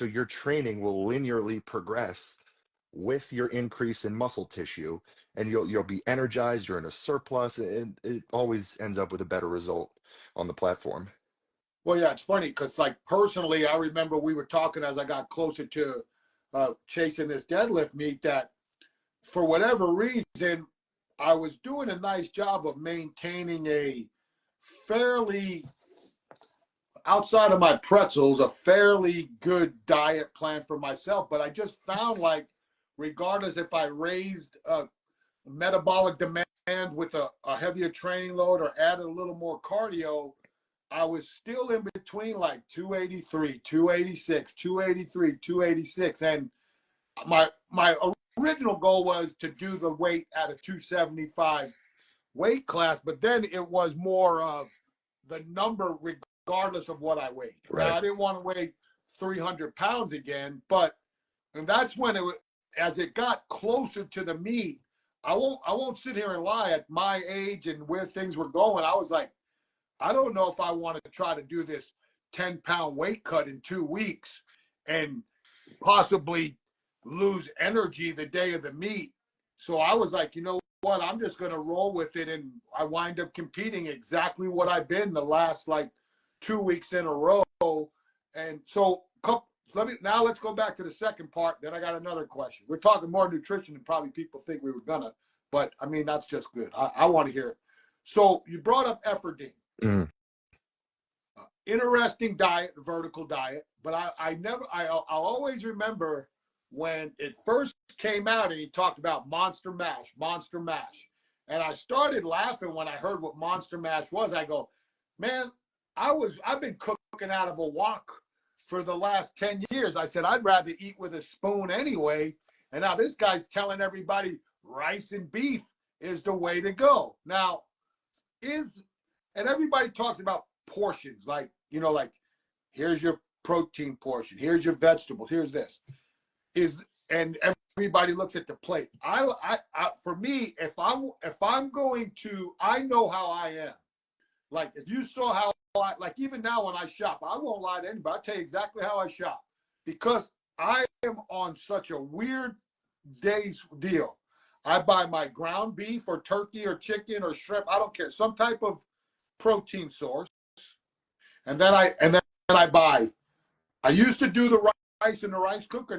So your training will linearly progress with your increase in muscle tissue, and you'll be energized, you're in a surplus, and it always ends up with a better result on the platform. Well, yeah, it's funny because, like, personally, I remember we were talking as I got closer to chasing this deadlift meet that for whatever reason, I was doing a nice job of maintaining a fairly, outside of my pretzels, a fairly good diet plan for myself. But I just found, like, regardless if I raised metabolic demands with a heavier training load or added a little more cardio, I was still in between like 283, 286, 283, 286. And my original goal was to do the weight at a 275 weight class, but then it was more of the number regardless of what I weighed. Right. Now, I didn't want to weigh 300 pounds again, but and that's when it was, as it got closer to the meet, I won't sit here and lie. At my age and where things were going, I was like, I don't know if I want to try to do this 10-pound weight cut in 2 weeks and possibly lose energy the day of the meet. So I was like, you know what? I'm just going to roll with it. And I wind up competing exactly what I've been the last like 2 weeks in a row. And so let's go back to the second part. Then I got another question. We're talking more nutrition than probably people think we were gonna, but I mean, that's just good. I want to hear it. So you brought up Efferdine. Interesting diet, vertical diet, but I'll always remember when it first came out and he talked about Monster Mash. And I started laughing when I heard what Monster Mash was. I go, man, I've been cooking out of a wok for the last 10 years. I said, I'd rather eat with a spoon anyway. And now this guy's telling everybody rice and beef is the way to go. Now, and everybody talks about portions, like, you know, like, here's your protein portion, here's your vegetables, here's this. And everybody looks at the plate. For me, if I'm going to, I know how I am. Like, if you saw how like even now when I shop, I won't lie to anybody. I'll tell you exactly how I shop because I am on such a weird day's deal. I buy my ground beef or turkey or chicken or shrimp. I don't care. Some type of protein source. And then I buy. I used to do the rice in the rice cooker.